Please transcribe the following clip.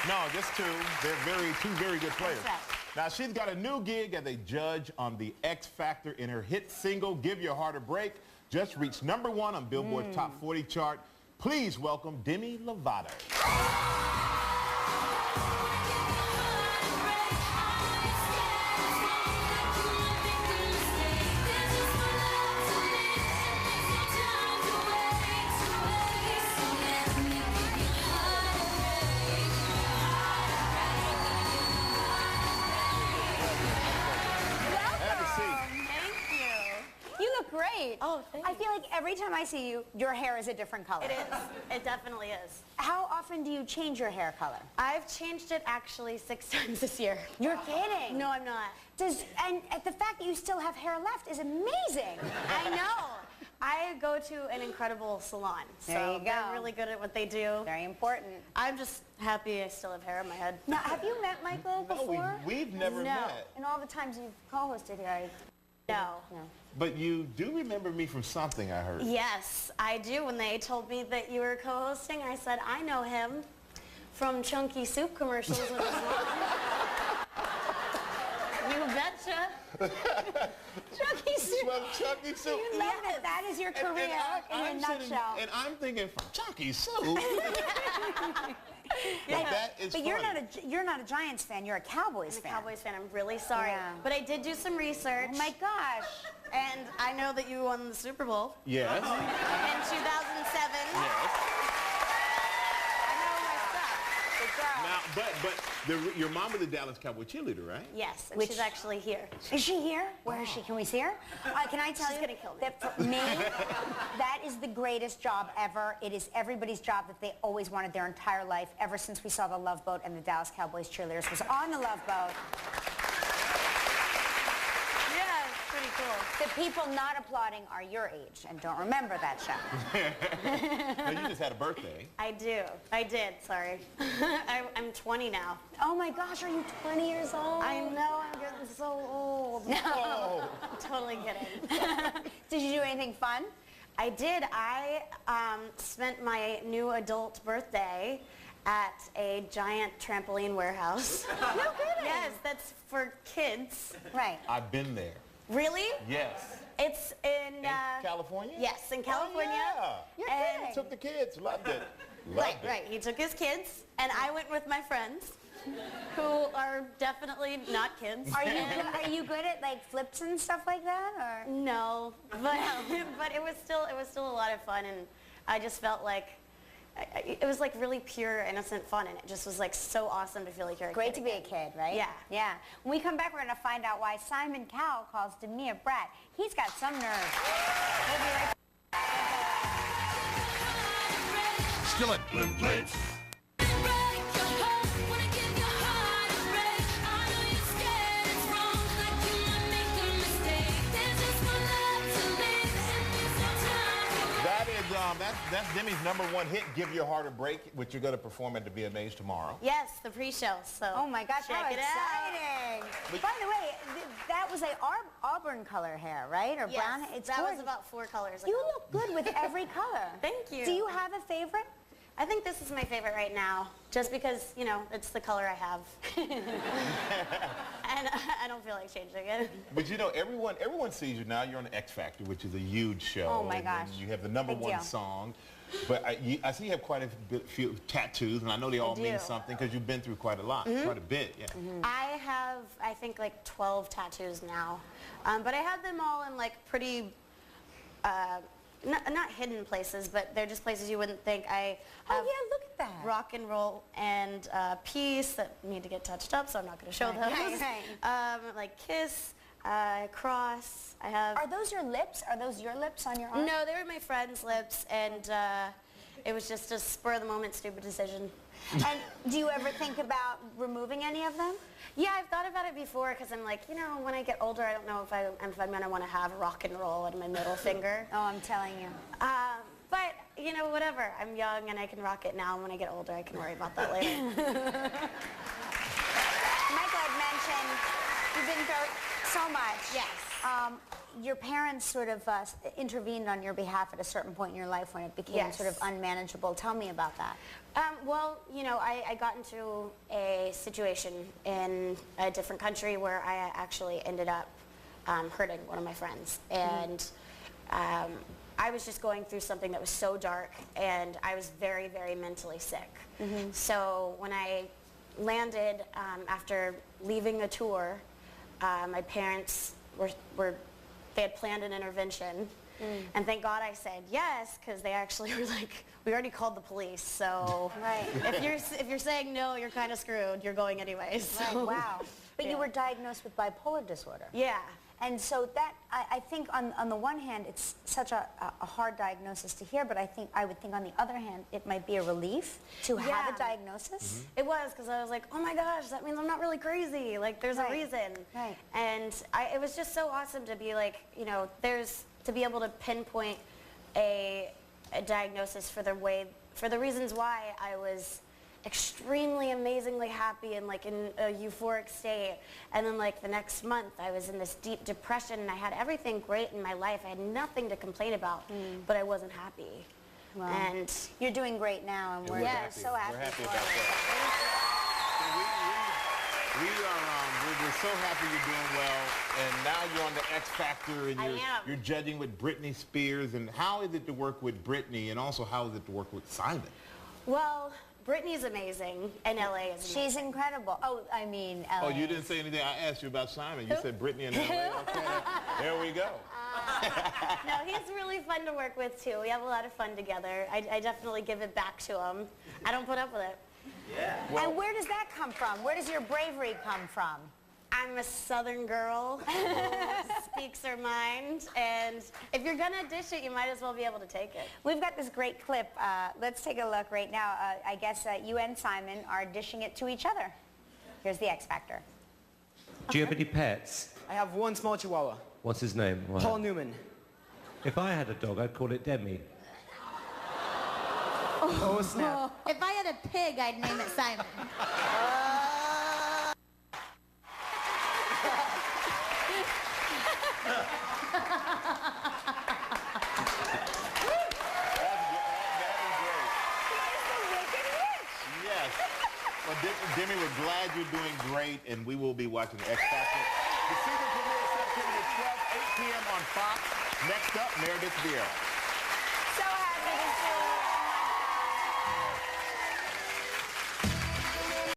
No, just two. They're two very good players. That's right. Now, she's got a new gig as a judge on the X Factor in her hit single, Give Your Heart a Break. Just reached #1 on Billboard's Top 40 chart. Please welcome Demi Lovato. Great. Oh, thanks. I feel like every time I see you, your hair is a different color. It is. It definitely is. How often do you change your hair color? I've changed it actually 6 times this year. You're kidding. No, I'm not. And the fact that you still have hair left is amazing. I know. I go to an incredible salon. There you go. They're really good at what they do. Very important. I'm just happy I still have hair on my head. Now, have you met Michael before? We've never met. And all the times you've co-hosted here, No. But you do remember me from something I heard. Yes, I do. When they told me that you were co-hosting, I said, I know him from Chunky Soup commercials with his mom. You betcha. Chunky Soup. Well, Chunky Soup. You love it. That is your career in a nutshell. And I'm thinking, from Chunky Soup? Yeah. But that is But you're not a Giants fan. You're a Cowboys fan. I'm a Cowboys fan. I'm really sorry. Yeah. But I did do some research. Oh my gosh. And I know that you won the Super Bowl. Yes. In 2007. Yes. I know my stuff. Good girl. Now, but your mom was a Dallas Cowboy cheerleader, right? Yes, and she's actually here. Is she here? Where is she? Can we see her? Can I tell She's you gonna kill me. that for me, that is the greatest job ever. It is everybody's job that they always wanted their entire life, ever since we saw the Love Boat and the Dallas Cowboys cheerleaders was on the Love Boat. Yeah, it's pretty cool. The people not applauding are your age and don't remember that show. No, you just had a birthday. I do. I did, sorry. I'm 20 now. Oh my gosh, are you 20 years old? I know, I'm getting so old. No. I'm totally kidding. Did you do anything fun? I did. I spent my new adult birthday at a giant trampoline warehouse. No kidding. Yes, that's for kids. Right. I've been there. Really? Yes. It's in... California? Yes, in California. Oh, yeah. You're And- kidding. Took the kids. Loved it. Right, right. He took his kids, and I went with my friends, who are definitely not kids. Are you good at like flips and stuff like that, or? No, but but it was still a lot of fun, and I just felt like it was like really pure, innocent fun, and it just was like so awesome to feel like you're a Great kid to be a again. kid, right? Yeah. Yeah. When we come back, we're going to find out why Simon Cowell calls Demi a brat. He's got some nerve. We'll be right back. Skillet. Flip plates. That's Demi's #1 hit, Give Your Heart a Break, which you're going to perform at the VMAs tomorrow. Yes, the pre-show. So. Oh my gosh, check how it exciting! But- By the way, that was a auburn color hair, right? Or Yes, brown? It's that gorgeous. was about 4 colors. You ago. look good with every color. Thank you. Do you have a favorite? I think this is my favorite right now, just because, you know, it's the color I have. And I don't feel like changing it. But you know, everyone sees you now. You're on the X Factor, which is a huge show. Oh my and gosh. you have the Big deal. #1 song. But I see you have quite a few tattoos, and I know they all mean do. something because you've been through quite a lot, quite a bit. Yeah. I have, I think, like 12 tattoos now. But I have them all in like pretty, not hidden places, but they're just places you wouldn't think. I have Oh yeah, look at that. rock and roll and peace that need to get touched up, so I'm not going to show those. Right. Like kiss, cross. I have. Are those your lips? Are those your lips on your arm? No, they were my friend's lips, and it was just a spur-of-the-moment stupid decision. And do you ever think about removing any of them? Yeah, I've thought about it before, because I'm like, you know, when I get older, I don't know if I'm going to want to have rock and roll on my middle finger. Oh, I'm telling you. But, you know, whatever. I'm young, and I can rock it now, and when I get older, I can worry about that later. Michael had mentioned you've been through so much. Yes. your parents sort of intervened on your behalf at a certain point in your life when it became Yes. sort of unmanageable. Tell me about that. Well, you know, I got into a situation in a different country where I actually ended up hurting one of my friends. And I was just going through something that was so dark, and I was very, very mentally sick. So when I landed after leaving a tour, my parents they had planned an intervention. And thank God I said yes, because they actually were like, we already called the police, so Right. if you're saying no, you're kind of screwed. You're going anyways. So. Right, wow. But you Yeah. were diagnosed with bipolar disorder. Yeah. And so that, I think on the one hand, it's such a hard diagnosis to hear, but I would think on the other hand, it might be a relief to have Yeah. a diagnosis. It was, because I was like, oh my gosh, that means I'm not really crazy. Like, there's Right. a reason. Right. And it was just so awesome to be like, you know, to be able to pinpoint a diagnosis for the reasons why I was extremely amazingly happy and like in a euphoric state, and then like the next month I was in this deep depression and I had everything great in my life. I had nothing to complain about, but I wasn't happy. Wow. And You're doing great now, and we're happy. so happy. We're happy for about you. that. We're so happy you're doing well, and now you're on the X Factor, and I am. you're judging with Britney Spears. And how is it to work with Britney, and also how is it to work with Simon? well, Britney's amazing and LA is amazing. She's incredible. Oh, I mean, LA. Oh, you didn't say anything. I asked you about Simon. You said Britney and LA. Okay, there we go. No, he's really fun to work with too. We have a lot of fun together. I definitely give it back to him. I don't put up with it. Well, And where does that come from? Where does your bravery come from? I'm a Southern girl who speaks her mind, and if you're gonna dish it, you might as well be able to take it. We've got this great clip. Let's take a look right now. I guess you and Simon are dishing it to each other. Here's the X Factor. Do you have any pets? I have one small chihuahua, What's his name? Wow. Paul Newman. If I had a dog, I'd call it Demi. Oh, snap. If I had a pig, I'd name it Simon. yes. Well, Demi, we're glad you're doing great, and we will be watching the X Factor. The season premiere September 12th, 8 p.m. on Fox. Next up, Meredith Vieira. So happy to see you.